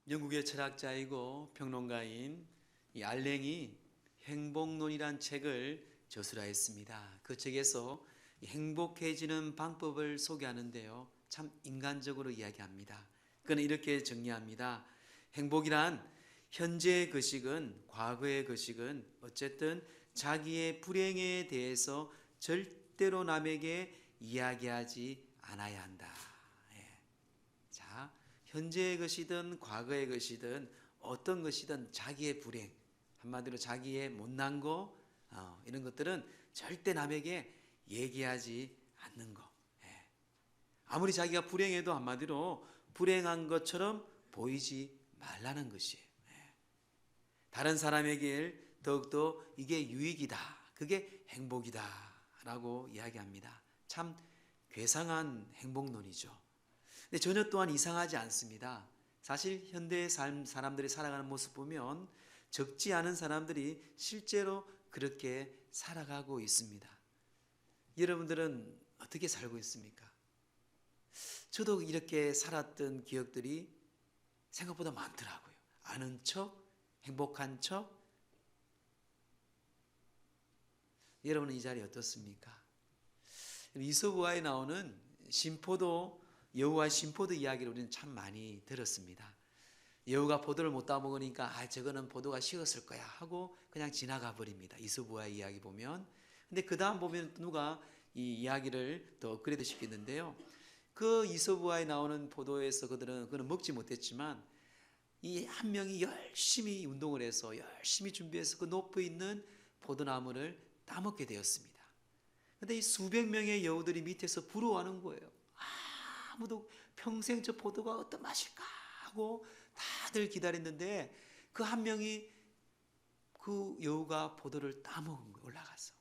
영국의 철학자이고 평론가인 이 알랭이 행복론이란 책을 저술하였습니다. 그 책에서 행복해지는 방법을 소개하는데요, 참 인간적으로 이야기합니다. 그는 이렇게 정리합니다. 행복이란 현재의 것이건 과거의 것이건 어쨌든 자기의 불행에 대해서 절대로 남에게 이야기하지 않아야 한다. 자, 현재의 것이든 과거의 것이든 어떤 것이든 자기의 불행, 한마디로 자기의 못난 거, 이런 것들은 절대 남에게 얘기하지 않는 거. 아무리 자기가 불행해도 한마디로 불행한 것처럼 보이지 말라는 것이에요. 다른 사람에게 더욱더 이게 유익이다, 그게 행복이다 라고 이야기합니다. 참 괴상한 행복론이죠. 근데 전혀 또한 이상하지 않습니다. 사실 현대의 사람들이 살아가는 모습 보면 적지 않은 사람들이 실제로 그렇게 살아가고 있습니다. 여러분들은 어떻게 살고 있습니까? 저도 이렇게 살았던 기억들이 생각보다 많더라고요. 아는 척, 행복한 척. 여러분은 이 자리 어떻습니까? 이솝우화에 나오는 신포도, 여우와 신포도 이야기를 우리는 참 많이 들었습니다. 여우가 포도를 못 따먹으니까 저거는 포도가 식었을 거야 하고 그냥 지나가 버립니다. 이솝우화의 이야기 보면. 근데 그 다음 보면 누가 이 이야기를 더 업그레이드 시키는데요, 그 이솝우화에 나오는 포도에서 그는 먹지 못했지만 이 한 명이 열심히 운동을 해서 열심히 준비해서 그 높이 있는 포도나무를 따먹게 되었습니다. 근데 이 수백 명의 여우들이 밑에서 부러워하는 거예요. 아무도 평생 저 포도가 어떤 맛일까 하고 다들 기다렸는데 그 한 명이, 그 여우가 포도를 따먹은 거예요. 올라가서.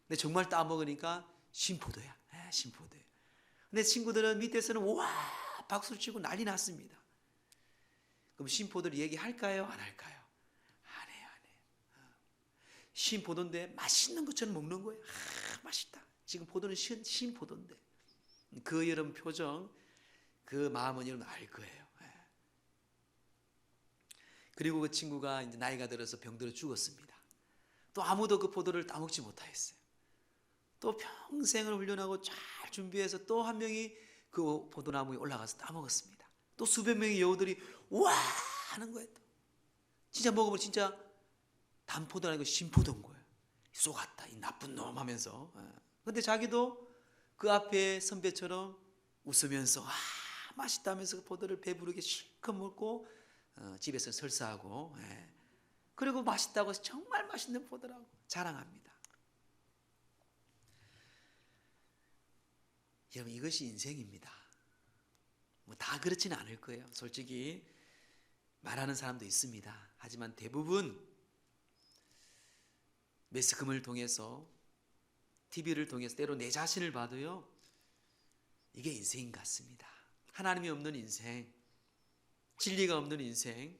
근데 정말 따먹으니까 신포도야. 신포도예요. 근데 친구들은 밑에서는 와 박수를 치고 난리 났습니다. 그럼 신포도를 얘기할까요? 안 할까요? 안 해요. 신포도인데 맛있는 것처럼 먹는 거예요. 맛있다. 지금 포도는 신포도인데. 그 여러분 표정, 그 마음은 여러분 알 거예요. 그리고 그 친구가 이제 나이가 들어서 병들어 죽었습니다. 또 아무도 그 포도를 따먹지 못하였어요. 또 평생을 훈련하고 잘 준비해서 또 한 명이 그 포도나무에 올라가서 따먹었습니다. 또 수백 명의 여우들이 와 하는 거예요. 진짜 먹어보면 진짜 단포도 아니고 신포도인 거예요. 쏘갔다 이 나쁜 놈 하면서. 근데 자기도 그 앞에 선배처럼 웃으면서 맛있다면서 그 포도를 배부르게 실컷 먹고 집에서 설사하고, 그리고 맛있다고 정말 맛있는 포도라고 자랑합니다. 여러분, 이것이 인생입니다. 뭐 다 그렇지는 않을 거예요. 솔직히 말하는 사람도 있습니다. 하지만 대부분 매스컴을 통해서, TV를 통해서 때로 내 자신을 봐도요, 이게 인생인 것 같습니다. 하나님이 없는 인생, 진리가 없는 인생,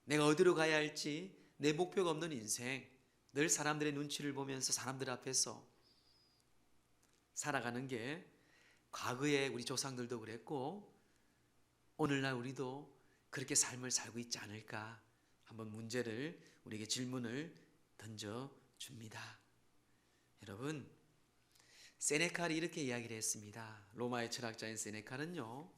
내가 어디로 가야 할지 내 목표가 없는 인생, 늘 사람들의 눈치를 보면서 사람들 앞에서 살아가는 게 과거에 우리 조상들도 그랬고 오늘날 우리도 그렇게 삶을 살고 있지 않을까, 한번 문제를, 우리에게 질문을 던져줍니다. 여러분, 세네칼이 이렇게 이야기를 했습니다. 로마의 철학자인 세네칼은요,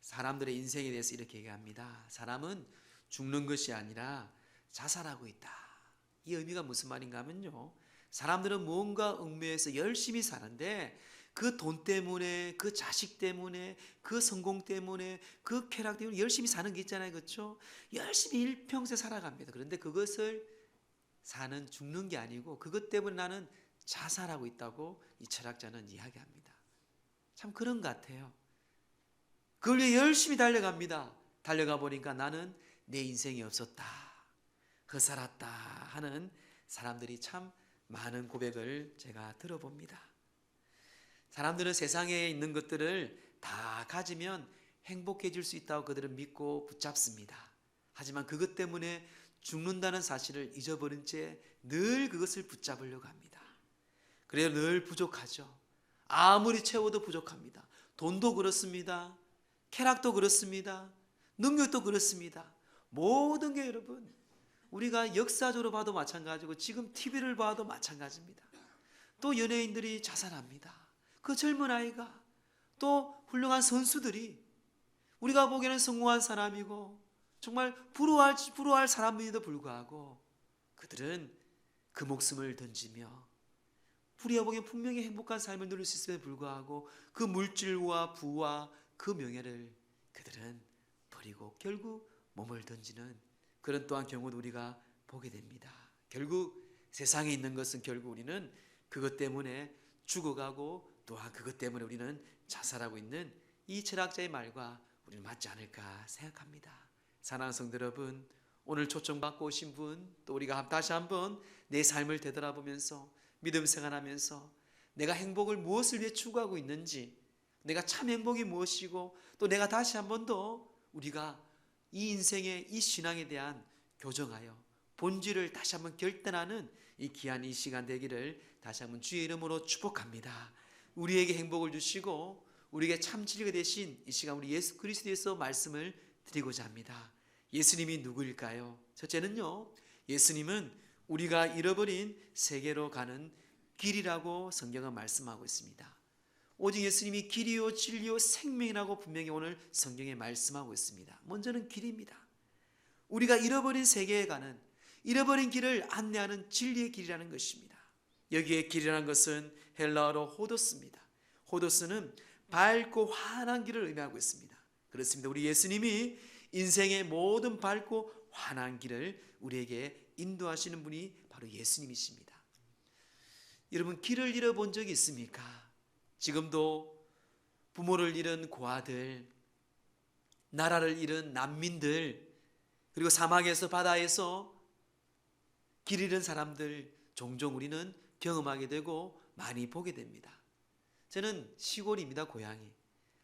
사람들의 인생에 대해서 이렇게 얘기합니다. 사람은 죽는 것이 아니라 자살하고 있다. 이 의미가 무슨 말인가 하면요, 사람들은 무언가 얽매여서 열심히 사는데 그 돈 때문에, 그 자식 때문에, 그 성공 때문에, 그 쾌락 때문에 열심히 사는 게 있잖아요. 그렇죠? 열심히 일평생 살아갑니다. 그런데 그것을 사는, 죽는 게 아니고 그것 때문에 나는 자살하고 있다고 이 철학자는 이야기합니다. 참 그런 것 같아요. 그걸 위해 열심히 달려갑니다. 달려가 보니까 나는 내 인생이 없었다, 헛살았다 하는 사람들이 참 많은 고백을 제가 들어봅니다. 사람들은 세상에 있는 것들을 다 가지면 행복해질 수 있다고 그들은 믿고 붙잡습니다. 하지만 그것 때문에 죽는다는 사실을 잊어버린 채 늘 그것을 붙잡으려고 합니다. 그래서 늘 부족하죠. 아무리 채워도 부족합니다. 돈도 그렇습니다. 쾌락도 그렇습니다. 능력도 그렇습니다. 모든 게 여러분, 우리가 역사적으로 봐도 마찬가지고 지금 TV를 봐도 마찬가지입니다. 또 연예인들이 자살합니다. 그 젊은 아이가, 또 훌륭한 선수들이, 우리가 보기에는 성공한 사람이고 정말 부러워할 사람임에도 불구하고 그들은 그 목숨을 던지며 우리가 보기엔 분명히 행복한 삶을 누릴 수 있음에도 불구하고 그 물질과 부와 그 명예를 그들은 버리고 결국 몸을 던지는 그런 또한 경우도 우리가 보게 됩니다. 결국 세상에 있는 것은 결국 우리는 그것 때문에 죽어가고 또한 그것 때문에 우리는 자살하고 있는 이 철학자의 말과 우리는 맞지 않을까 생각합니다. 사랑하는 성도 여러분, 오늘 초청받고 오신 분, 또 우리가 다시 한번 내 삶을 되돌아보면서 믿음 생활하면서 내가 행복을 무엇을 위해 추구하고 있는지, 내가 참 행복이 무엇이고, 또 내가 다시 한 번 더 우리가 이 인생의 이 신앙에 대한 교정하여 본질을 다시 한번 결단하는 이 귀한 이 시간 되기를 다시 한번 주의 이름으로 축복합니다. 우리에게 행복을 주시고 우리에게 참 진리가 되신 이 시간 우리 예수 그리스도에서 말씀을 드리고자 합니다. 예수님이 누구일까요? 첫째는요, 예수님은 우리가 잃어버린 세계로 가는 길이라고 성경은 말씀하고 있습니다. 오직 예수님이 길이요 진리요 생명이라고 분명히 오늘 성경에 말씀하고 있습니다. 먼저는 길입니다. 우리가 잃어버린 세계에 가는, 잃어버린 길을 안내하는 진리의 길이라는 것입니다. 여기에 길이라는 것은 헬라어로 호도스입니다. 호도스는 밝고 환한 길을 의미하고 있습니다. 그렇습니다. 우리 예수님이 인생의 모든 밝고 환한 길을 우리에게 인도하시는 분이 바로 예수님이십니다. 여러분, 길을 잃어본 적이 있습니까? 지금도 부모를 잃은 고아들, 나라를 잃은 난민들, 그리고 사막에서 바다에서 길 잃은 사람들 종종 우리는 경험하게 되고 많이 보게 됩니다. 저는 시골입니다. 고향이.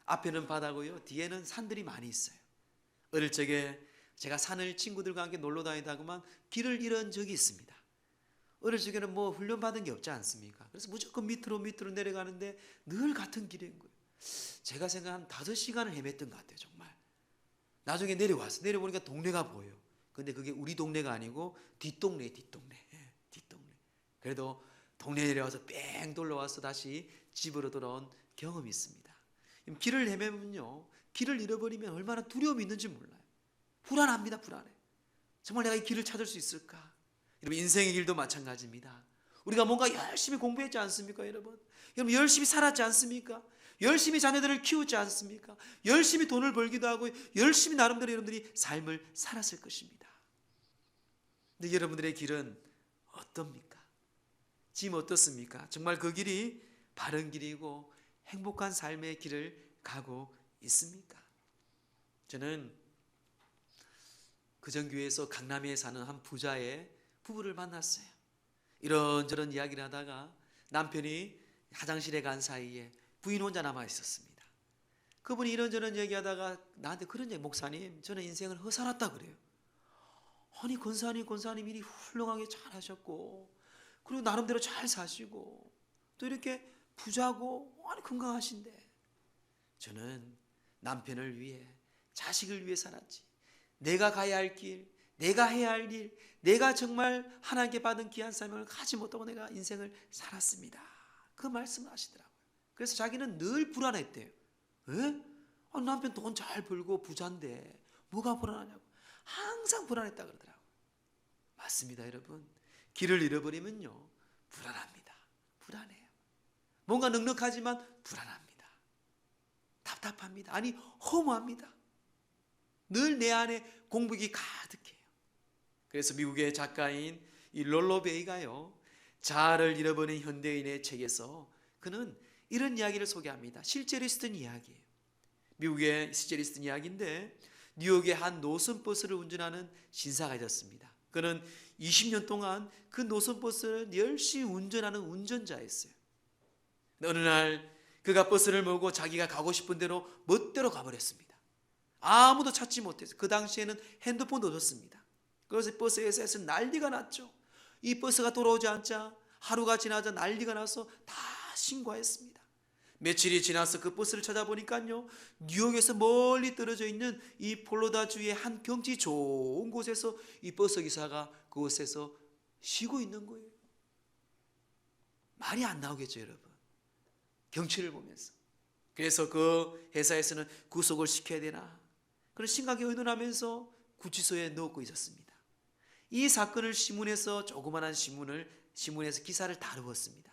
앞에는 바다고요, 뒤에는 산들이 많이 있어요. 어릴 적에 제가 산을 친구들과 함께 놀러 다니다가만 길을 잃은 적이 있습니다. 어릴 적에는 뭐 훈련받은 게 없지 않습니까? 그래서 무조건 밑으로 내려가는데 늘 같은 길인 거예요. 제가 생각한 5시간을 헤맸던 것 같아요. 정말. 나중에 내려보니까 동네가 보여요. 근데 그게 우리 동네가 아니고 뒷동네. 그래도 동네 내려와서 뺑 돌아와서 다시 집으로 돌아온 경험이 있습니다. 길을 헤매면요, 길을 잃어버리면 얼마나 두려움이 있는지 몰라요. 불안합니다. 불안해. 정말 내가 이 길을 찾을 수 있을까? 여러분, 인생의 길도 마찬가지입니다. 우리가 뭔가 열심히 공부했지 않습니까, 여러분? 여러분, 열심히 살았지 않습니까? 열심히 자녀들을 키우지 않습니까? 열심히 돈을 벌기도 하고 열심히 나름대로 여러분들이 삶을 살았을 것입니다. 근데 여러분들의 길은 어떻습니까? 지금 어떻습니까? 정말 그 길이 바른 길이고 행복한 삶의 길을 가고 있습니까? 저는 그전교회에서 강남에 사는 한 부자의 부부를 만났어요. 이런저런 이야기를 하다가 남편이 화장실에 간 사이에 부인 혼자 남아 있었습니다. 그분이 이런저런 얘기하다가 나한테 그런 얘기, 목사님, 저는 인생을 허살았다 그래요. 아니, 권사님 일이 훌륭하게 잘하셨고, 그리고 나름대로 잘 사시고, 또 이렇게 부자고, 아니 건강하신데, 저는 남편을 위해, 자식을 위해 살았지. 내가 가야 할 길, 내가 해야 할 일, 내가 정말 하나님께 받은 귀한 삶을 가지 못하고 내가 인생을 살았습니다. 그 말씀을 하시더라고요. 그래서 자기는 늘 불안했대요. 에? 남편 돈 잘 벌고 부자인데 뭐가 불안하냐고. 항상 불안했다 그러더라고요. 맞습니다, 여러분. 길을 잃어버리면요, 불안합니다. 불안해요. 뭔가 넉넉하지만 불안합니다. 답답합니다. 아니, 허무합니다. 늘 내 안에 공백이 가득해요. 그래서 미국의 작가인 이 롤로 베이가요, 자아를 잃어버린 현대인의 책에서 그는 이런 이야기를 소개합니다. 실제로 있었던 이야기예요. 미국의 실제로 있었던 이야기인데, 뉴욕의 한 노선버스를 운전하는 신사가 있었습니다. 그는 20년 동안 그 노선버스를 열심히 운전하는 운전자였어요. 어느 날 그가 버스를 몰고 자기가 가고 싶은 대로 멋대로 가버렸습니다. 아무도 찾지 못해서. 그 당시에는 핸드폰도 없었습니다. 그래서 버스에서 난리가 났죠. 이 버스가 돌아오지 않자 하루가 지나자 난리가 나서 다 신고했습니다. 며칠이 지나서 그 버스를 찾아보니까요, 뉴욕에서 멀리 떨어져 있는 이 폴로다주의 한 경치 좋은 곳에서 이 버스 기사가 그곳에서 쉬고 있는 거예요. 말이 안 나오겠죠, 여러분. 경치를 보면서. 그래서 그 회사에서는 구속을 시켜야 되나 그런 심각하게 의논하면서 구치소에 넣고 있었습니다. 이 사건을 신문에서 조그만한 신문에서 기사를 다루었습니다.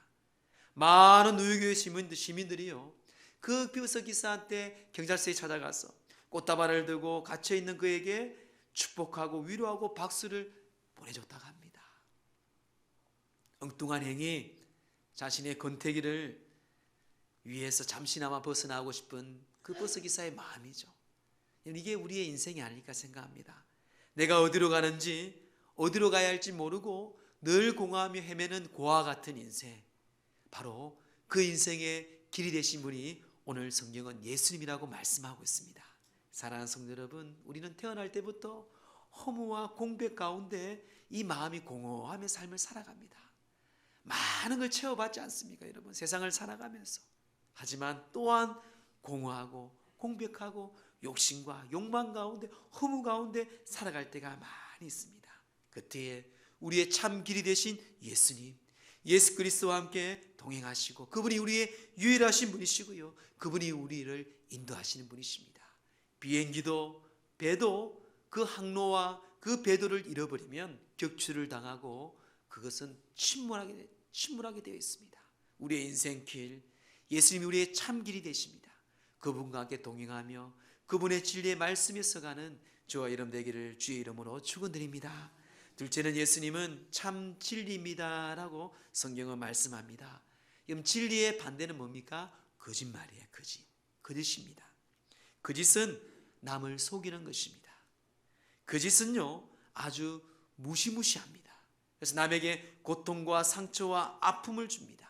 많은 뉴욕의 시민들이요, 그 버스 기사한테 경찰서에 찾아가서 꽃다발을 들고 갇혀있는 그에게 축복하고 위로하고 박수를 보내줬다고 합니다. 엉뚱한 행위, 자신의 권태기를 위해서 잠시나마 벗어나고 싶은 그 버스 기사의 마음이죠. 이게 우리의 인생이 아닐까 생각합니다. 내가 어디로 가는지, 어디로 가야 할지 모르고 늘 공허하며 헤매는 고아 같은 인생, 바로 그 인생의 길이 되신 분이 오늘 성경은 예수님이라고 말씀하고 있습니다. 사랑하는 성도 여러분, 우리는 태어날 때부터 허무와 공백 가운데 이 마음이 공허하며 삶을 살아갑니다. 많은 걸 채워받지 않습니까, 여러분? 세상을 살아가면서. 하지만 또한 공허하고 공백하고 욕심과 욕망 가운데, 허무 가운데 살아갈 때가 많이 있습니다. 그때에 우리의 참 길이 되신 예수님, 예수 그리스도와 함께 동행하시고, 그분이 우리의 유일하신 분이시고요, 그분이 우리를 인도하시는 분이십니다. 비행기도 배도 그 항로와 그 배도를 잃어버리면 격추를 당하고 그것은 침몰하게 되어 있습니다. 우리의 인생길, 예수님이 우리의 참 길이 되십니다. 그분과 함께 동행하며 그분의 진리의 말씀에 서가는 저와 여러분 되기를 주의 이름으로 축원드립니다. 둘째는 예수님은 참 진리입니다 라고 성경은 말씀합니다. 그럼 진리의 반대는 뭡니까? 거짓말이에요. 거짓입니다. 거짓은 남을 속이는 것입니다. 거짓은요, 아주 무시무시합니다. 그래서 남에게 고통과 상처와 아픔을 줍니다.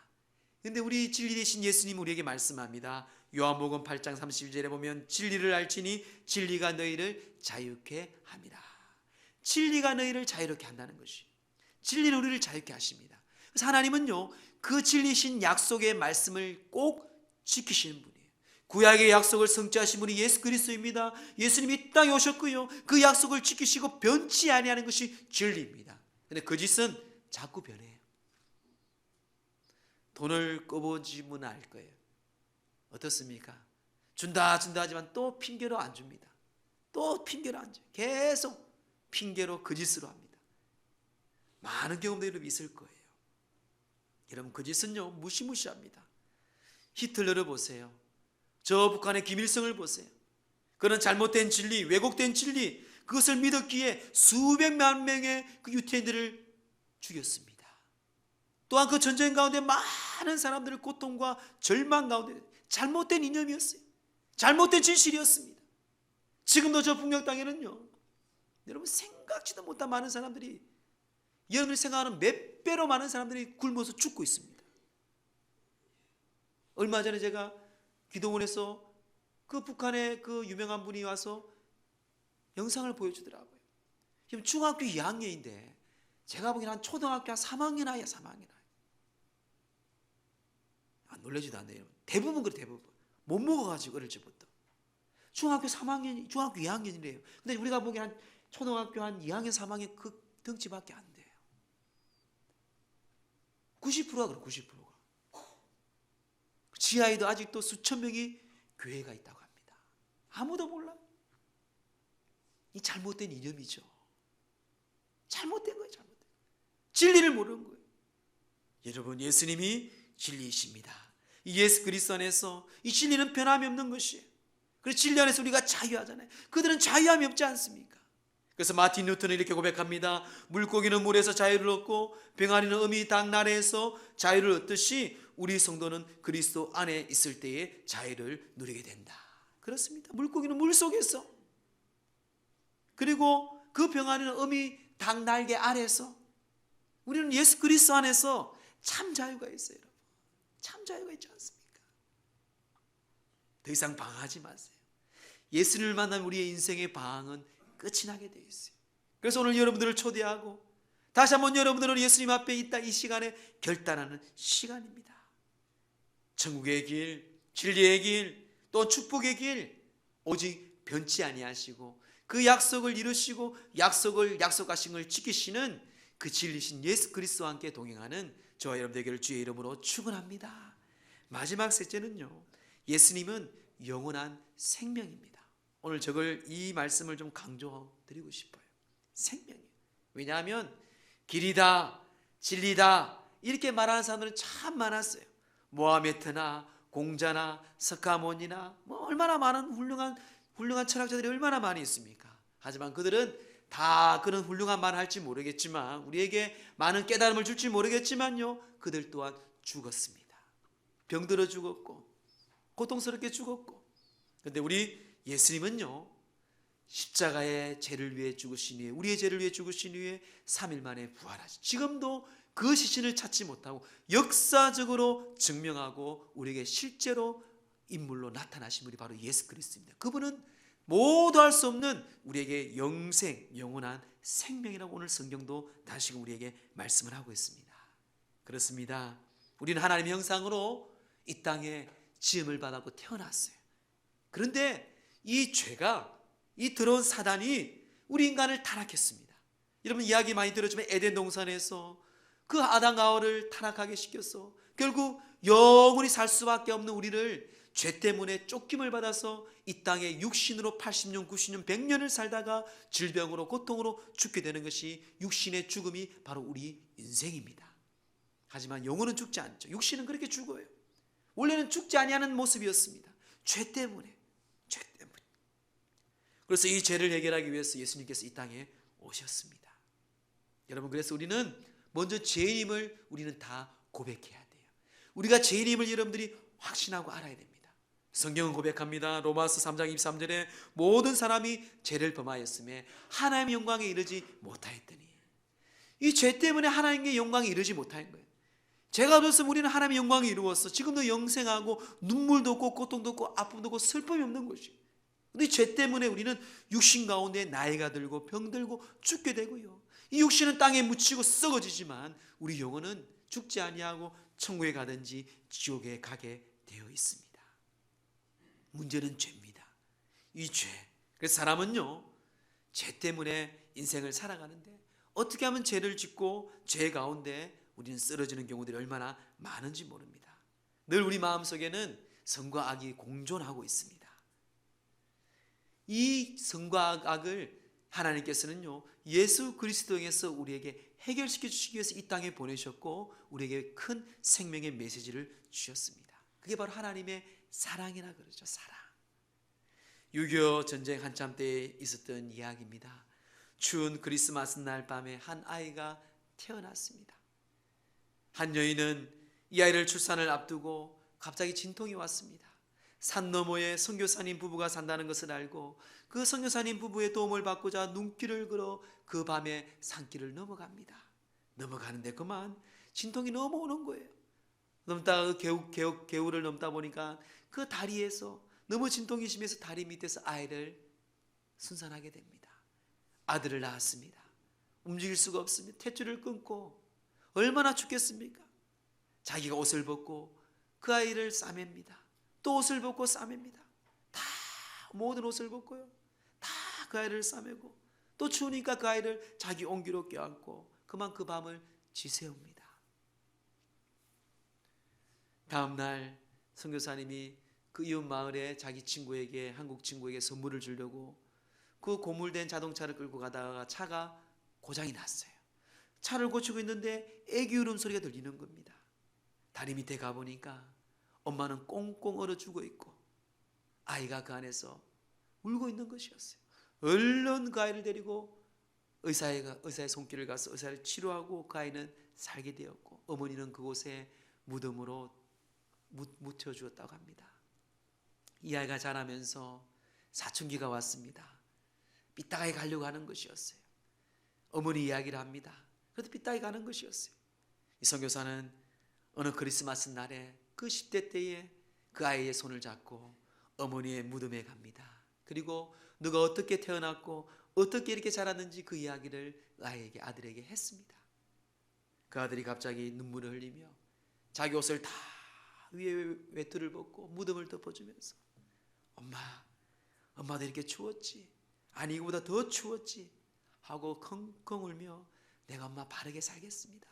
그런데 우리 진리 되신 예수님 우리에게 말씀합니다. 요한복음 8장 31절에 보면 진리를 알지니 진리가 너희를 자유케 합니다. 진리가 너희를 자유롭게 한다는 것이, 진리는 우리를 자유케 하십니다. 그래서 하나님은요, 그 진리신 약속의 말씀을 꼭 지키시는 분이에요. 구약의 약속을 성취하신 분이 예수 그리스도입니다. 예수님이 이 땅에 오셨고요, 그 약속을 지키시고 변치 아니하는 것이 진리입니다. 그런데 거짓은 자꾸 변해요. 돈을 꿔보지면 알 거예요. 어떻습니까? 준다 하지만 또 핑계로 안 줍니다. 또 핑계로 안 줘요. 계속 핑계로 거짓으로 합니다. 많은 경험도 여러분 있을 거예요. 여러분, 거짓은요 무시무시합니다. 히틀러를 보세요. 저 북한의 김일성을 보세요. 그는 잘못된 진리, 왜곡된 진리, 그것을 믿었기에 수백만 명의 그 유태인들을 죽였습니다. 또한 그 전쟁 가운데 많은 사람들을 고통과 절망 가운데, 잘못된 이념이었어요. 잘못된 진실이었습니다. 지금도 저 북녘 땅에는요, 여러분 생각지도 못한 많은 사람들이, 여러분들이 생각하는 몇 배로 많은 사람들이 굶어서 죽고 있습니다. 얼마 전에 제가 기도원에서 그 북한의 그 유명한 분이 와서 영상을 보여주더라고요. 지금 중학교 2학년인데 제가 보기에는 한 초등학교 한 3학년 아이야, 3학년 아이. 놀라지도 않네요. 대부분 그래, 대부분. 못 먹어가지고 어릴 적부터. 중학교 3학년, 중학교 2학년이래요. 근데 우리가 보기에는 한 초등학교 한 2학년, 3학년 그 덩치밖에 안 돼요. 90%가 그래, 90%가. 지하에도 아직도 수천 명이 교회가 있다고 합니다. 아무도 몰라요. 이 잘못된 이념이죠. 잘못된 거예요, 잘못된 거예요. 진리를 모르는 거예요. 여러분, 예수님이 진리이십니다. 이 예수 그리스도 안에서 이 진리는 변함이 없는 것이에요. 그래서 진리 안에서 우리가 자유하잖아요. 그들은 자유함이 없지 않습니까? 그래서 마틴 루터는 이렇게 고백합니다. 물고기는 물에서 자유를 얻고 병아리는 어미 닭 나래에서 자유를 얻듯이 우리 성도는 그리스도 안에 있을 때에 자유를 누리게 된다. 그렇습니다. 물고기는 물 속에서, 그리고 그 병아리는 어미 닭 날개 아래에서, 우리는 예수 그리스도 안에서 참 자유가 있어요. 여러분, 참 자유가 있지 않습니까? 더 이상 방황하지 마세요. 예수님을 만나면 우리의 인생의 방황은 끝이 나게 되어 있어요. 그래서 오늘 여러분들을 초대하고 다시 한번 여러분들은 예수님 앞에 있다 이 시간에 결단하는 시간입니다. 천국의 길, 진리의 길, 또 축복의 길 오직 변치 아니하시고 그 약속을 이루시고 약속하신 걸 지키시는 그 진리신 예수 그리스도와 함께 동행하는 저와 여러분 되기를 주의 이름으로 축원합니다. 마지막 셋째는요, 예수님은 영원한 생명입니다. 오늘 이 말씀을 좀 강조드리고 싶어요. 생명이에요. 왜냐하면 길이다, 진리다 이렇게 말하는 사람들은 참 많았어요. 모하메트나 공자나 석가모니나 얼마나 많은 훌륭한 철학자들이 얼마나 많이 있습니까? 하지만 그들은 다 그런 훌륭한 말을 할지 모르겠지만, 우리에게 많은 깨달음을 줄지 모르겠지만요, 그들 또한 죽었습니다. 병들어 죽었고 고통스럽게 죽었고. 그런데 우리 예수님은요, 십자가의 죄를 위해 죽으신 후에, 우리의 죄를 위해 죽으신 후에 3일 만에 부활하시, 지금도 그 시신을 찾지 못하고 역사적으로 증명하고 우리에게 실제로 인물로 나타나신 분이 바로 예수 그리스도입니다. 그분은 모두 할 수 없는 우리에게 영원한 생명이라고 오늘 성경도 다시금 우리에게 말씀을 하고 있습니다. 그렇습니다. 우리는 하나님의 형상으로 이 땅에 지음을 받았고 태어났어요. 그런데 이 죄가, 이 더러운 사단이 우리 인간을 타락했습니다. 여러분 이야기 많이 들었지만 에덴 동산에서 그 아담과 하와를 타락하게 시켰어. 결국 영원히 살 수밖에 없는 우리를 죄 때문에 쫓김을 받아서 이 땅에 육신으로 80년, 90년, 100년을 살다가 질병으로 고통으로 죽게 되는 것이, 육신의 죽음이 바로 우리 인생입니다. 하지만 영혼은 죽지 않죠. 육신은 그렇게 죽어요. 원래는 죽지 아니하는 모습이었습니다. 죄 때문에. 그래서 이 죄를 해결하기 위해서 예수님께서 이 땅에 오셨습니다. 여러분, 그래서 우리는 먼저 죄인임을 우리는 다 고백해야 돼요. 우리가 죄인임을 여러분들이 확신하고 알아야 됩니다. 성경은 고백합니다. 로마서 3장 23절에 모든 사람이 죄를 범하였음에 하나님의 영광에 이르지 못하였더니, 이 죄 때문에 하나님의 영광에 이르지 못한 거예요. 죄가 없었으면 우리는 하나님의 영광에 이루었어. 지금도 영생하고 눈물도 없고 고통도 없고 아픔도 없고 슬픔이 없는 것이. 근데 죄 때문에 우리는 육신 가운데 나이가 들고 병들고 죽게 되고요. 이 육신은 땅에 묻히고 썩어지지만 우리 영혼은 죽지 아니하고 천국에 가든지 지옥에 가게 되어 있습니다. 문제는 죄입니다. 이 죄. 그래서 사람은요, 죄 때문에 인생을 살아가는데 어떻게 하면 죄를 짓고 죄 가운데 우리는 쓰러지는 경우들이 얼마나 많은지 모릅니다. 늘 우리 마음속에는 선과 악이 공존하고 있습니다. 이 선과 악을 하나님께서는요, 예수 그리스도에서 우리에게 해결시켜 주시기 위해서 이 땅에 보내셨고 우리에게 큰 생명의 메시지를 주셨습니다. 그게 바로 하나님의 사랑이라 그러죠. 사랑. 6.25 전쟁 한참 때에 있었던 이야기입니다. 추운 크리스마스 날 밤에 한 아이가 태어났습니다. 한 여인은 이 아이를 출산을 앞두고 갑자기 진통이 왔습니다. 산 너머에 선교사님 부부가 산다는 것을 알고 그 선교사님 부부의 도움을 받고자 눈길을 걸어 그 밤에 산길을 넘어갑니다. 넘어가는데 그만 진통이 넘어오는 거예요. 넘다가 개울을 넘다 보니까 그 다리에서 너무 진통이 심해서 다리 밑에서 아이를 순산하게 됩니다. 아들을 낳았습니다. 움직일 수가 없습니다. 탯줄을 끊고 얼마나 춥겠습니까? 자기가 옷을 벗고 그 아이를 싸맵니다. 또 옷을 벗고 싸맵니다. 다 모든 옷을 벗고요, 다 그 아이를 싸매고 또 추우니까 그 아이를 자기 옹기로 껴안고 그만 그 밤을 지새웁니다. 다음날 선교사님이 그 이웃 마을에 자기 친구에게, 한국 친구에게 선물을 주려고 그 고물된 자동차를 끌고 가다가 차가 고장이 났어요. 차를 고치고 있는데 애기 울음소리가 들리는 겁니다. 다리 밑에 가보니까 엄마는 꽁꽁 얼어 죽어 있고 아이가 그 안에서 울고 있는 것이었어요. 얼른 그 아이를 데리고 의사의 손길을 가서 의사를 치료하고 그 아이는 살게 되었고 어머니는 그곳에 무덤으로 묻혀주었다고 합니다. 이 아이가 자라면서 사춘기가 왔습니다. 삐딱하게 가려고 하는 것이었어요. 어머니 이야기를 합니다. 그래도 삐딱하게 가는 것이었어요. 이 선교사는 어느 크리스마스 날에 그 10대 때에 그 아이의 손을 잡고 어머니의 무덤에 갑니다. 그리고 누가 어떻게 태어났고 어떻게 이렇게 자랐는지 그 이야기를 아들에게 했습니다. 그 아들이 갑자기 눈물을 흘리며 자기 옷을 다 위에 외투를 벗고 무덤을 덮어주면서 엄마도 이렇게 추웠지, 아니 이거보다 더 추웠지 하고 컹컹 울며 내가 엄마 바르게 살겠습니다,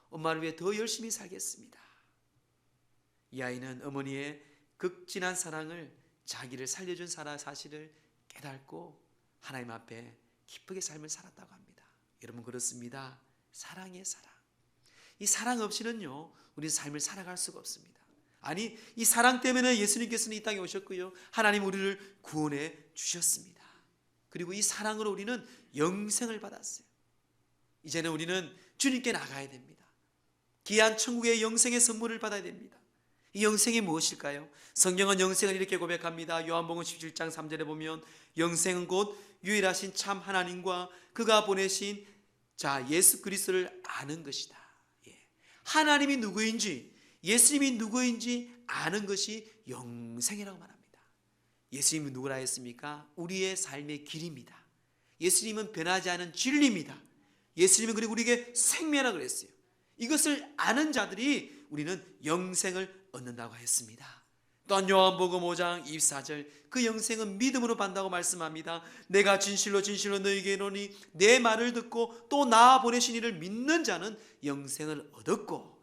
엄마를 위해 더 열심히 살겠습니다. 이 아이는 어머니의 극진한 사랑을, 자기를 살려준 사실을 깨닫고 하나님 앞에 기쁘게 삶을 살았다고 합니다. 여러분, 그렇습니다. 사랑의 사랑. 이 사랑 없이는요, 우리는 삶을 살아갈 수가 없습니다. 아니, 이 사랑 때문에 예수님께서는 이 땅에 오셨고요, 하나님 우리를 구원해 주셨습니다. 그리고 이 사랑으로 우리는 영생을 받았어요. 이제는 우리는 주님께 나가야 됩니다. 귀한 천국의 영생의 선물을 받아야 됩니다. 이 영생이 무엇일까요? 성경은 영생을 이렇게 고백합니다. 요한복음 17장 3절에 보면 영생은 곧 유일하신 참 하나님과 그가 보내신 예수 그리스도를 아는 것이다. 하나님이 누구인지, 예수님이 누구인지 아는 것이 영생이라고 말합니다. 예수님은 누구라 했습니까? 우리의 삶의 길입니다. 예수님은 변하지 않은 진리입니다. 예수님은 그리고 우리에게 생명이라고 그랬어요. 이것을 아는 자들이 우리는 영생을 얻는다고 했습니다. 또한 요한복음 5장 24절, 그 영생은 믿음으로 받는다고 말씀합니다. 내가 진실로 진실로 너희에게 이르노니 내 말을 듣고 또 나 보내신 이를 믿는 자는 영생을 얻었고,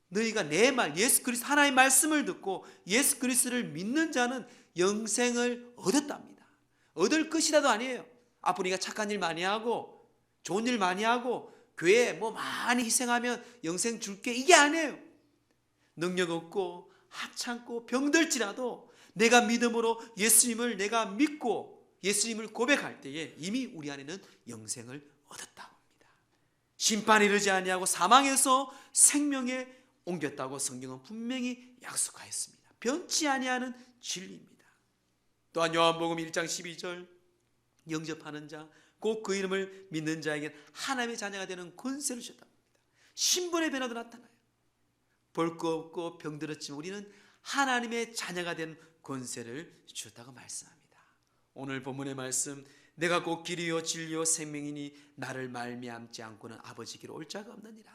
너희가 내 말, 예수 그리스도 하나님의 말씀을 듣고 예수 그리스도를 믿는 자는 영생을 얻었답니다. 얻을 것이라도 아니에요. 앞으로 우리가 착한 일 많이 하고 좋은 일 많이 하고 교회에 많이 희생하면 영생 줄게, 이게 아니에요. 능력 없고 하찮고 병들지라도 내가 믿음으로 예수님을 내가 믿고 예수님을 고백할 때에 이미 우리 안에는 영생을 얻었다고 합니다. 심판이 이르지 아니하고 사망에서 생명에 옮겼다고 성경은 분명히 약속하였습니다. 변치 아니하는 진리입니다. 또한 요한복음 1장 12절, 영접하는 자 곧 그 이름을 믿는 자에게 하나님의 자녀가 되는 권세를 주셨다고 합니다. 신분의 변화도 나타나요. 볼 거 없고 병들었지만 우리는 하나님의 자녀가 된 권세를 주셨다고 말씀합니다. 오늘 본문의 말씀, 내가 곧 길이요 진리요 생명이니 나를 말미암지 않고는 아버지께로 올 자가 없느니라.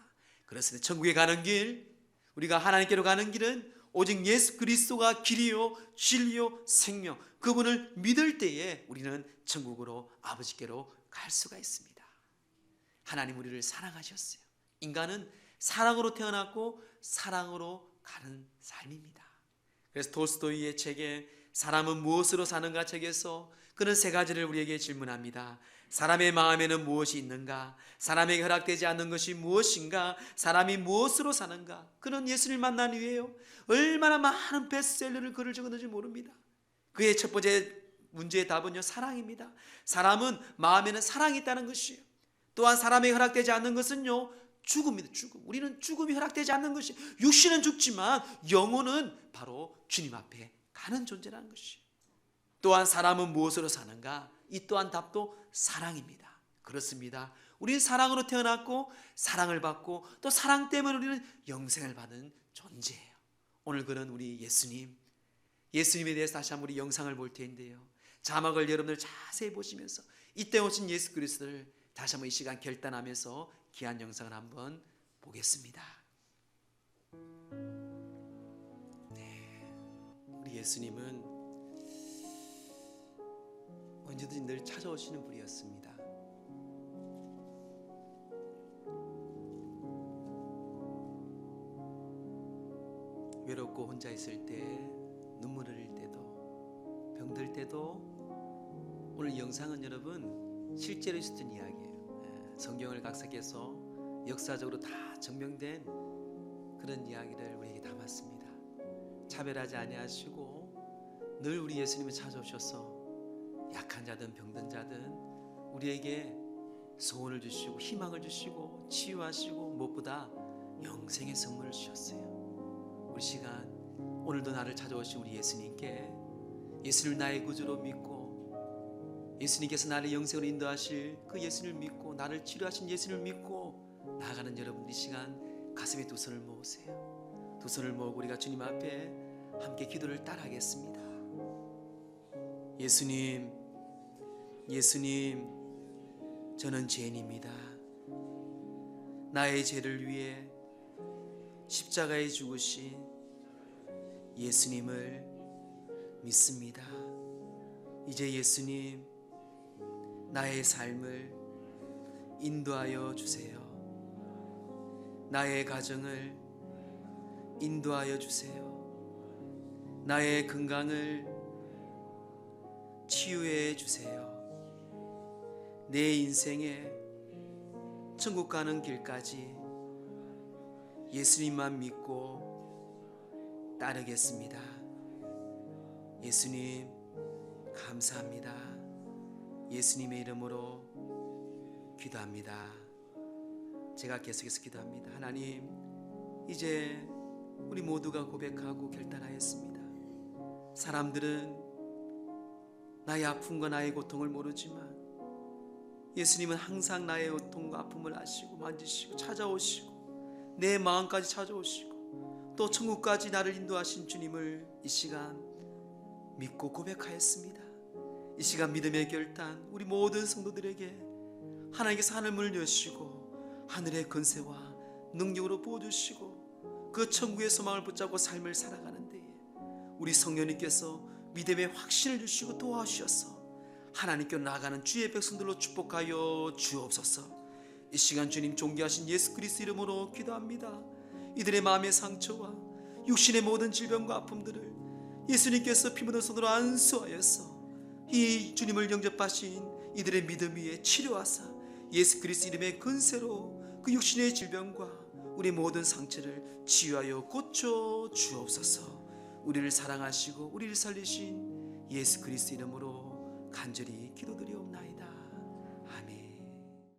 그렇습니다. 천국에 가는 길, 우리가 하나님께로 가는 길은 오직 예수 그리스도가 길이요 진리요 생명, 그분을 믿을 때에 우리는 천국으로 아버지께로 갈 수가 있습니다. 하나님 우리를 사랑하셨어요. 인간은 사랑으로 태어났고 사랑으로 가는 삶입니다. 그래서 돌스토이의 책에 사람은 무엇으로 사는가 책에서 그는 세 가지를 우리에게 질문합니다. 사람의 마음에는 무엇이 있는가? 사람에게 허락되지 않는 것이 무엇인가? 사람이 무엇으로 사는가? 그는 예수를 만난 이후에요, 얼마나 많은 베스트셀러를 글을 적었는지 모릅니다. 그의 첫 번째 문제의 답은요, 사랑입니다. 사람은 마음에는 사랑이 있다는 것이에요. 또한 사람에게 허락되지 않는 것은요, 죽음입니다. 죽음. 우리는 죽음이 허락되지 않는 것이, 육신은 죽지만 영혼은 바로 주님 앞에 가는 존재라는 것이에요. 또한 사람은 무엇으로 사는가? 이 또한 답도 사랑입니다. 그렇습니다. 우리는 사랑으로 태어났고 사랑을 받고 또 사랑 때문에 우리는 영생을 받은 존재예요. 오늘 그런 우리 예수님에 대해서 다시 한번 우리 영상을 볼 텐데요, 자막을 여러분들 자세히 보시면서 이때 오신 예수 그리스도를 다시 한번 이 시간 결단하면서 귀한 영상을 한번 보겠습니다. 우리 예수님은 언제든지 늘 찾아오시는 분이었습니다. 외롭고 혼자 있을 때, 눈물 흘릴 때도, 병들 때도, 오늘 영상은 여러분 실제로 있었던 이야기예요. 성경을 각색해서 역사적으로 다 증명된 그런 이야기를 우리에게 담았습니다. 차별하지 아니하시고 늘 우리 예수님을 찾아오셔서 약한 자든 병든 자든 우리에게 소원을 주시고 희망을 주시고 치유하시고 무엇보다 영생의 선물을 주셨어요. 우리 시간 오늘도 나를 찾아오신 우리 예수님께, 예수를 나의 구주로 믿고 예수님께서 나를 영생으로 인도하실 그 예수를 믿고 나를 치료하신 예수를 믿고 나아가는 여러분들, 이 시간 가슴에 두 손을 모으세요. 두 손을 모으고 우리가 주님 앞에 함께 기도를 따라하겠습니다. 예수님, 저는 죄인입니다. 나의 죄를 위해 십자가에 죽으신 예수님을 믿습니다. 이제 예수님, 나의 삶을 인도하여 주세요. 나의 가정을 인도하여 주세요. 나의 건강을 치유해 주세요. 내 인생에 천국 가는 길까지 예수님만 믿고 따르겠습니다. 예수님 감사합니다. 예수님의 이름으로 기도합니다. 제가 계속해서 기도합니다. 하나님, 이제 우리 모두가 고백하고 결단하였습니다. 사람들은 나의 아픔과 나의 고통을 모르지만 예수님은 항상 나의 고통과 아픔을 아시고 만지시고 찾아오시고 내 마음까지 찾아오시고 또 천국까지 나를 인도하신 주님을 이 시간 믿고 고백하였습니다. 이 시간 믿음의 결단, 우리 모든 성도들에게 하나님께서 하늘문을 여시고 하늘의 권세와 능력으로 부어주시고 그 천국의 소망을 붙잡고 삶을 살아가는 데에 우리 성령님께서 믿음의 확신을 주시고 도와주셔서 하나님께로 나아가는 주의 백성들로 축복하여 주옵소서. 이 시간 주님 존귀하신 예수 그리스도 이름으로 기도합니다. 이들의 마음의 상처와 육신의 모든 질병과 아픔들을 예수님께서 피 묻은 손으로 안수하여서 이 주님을 영접하신 이들의 믿음 위에 치료하사 예수 그리스도 이름의 근세로 그 육신의 질병과 우리 모든 상처를 치유하여 고쳐 주옵소서. 우리를 사랑하시고 우리를 살리신 예수 그리스도 이름으로 간절히 기도드리옵나이다.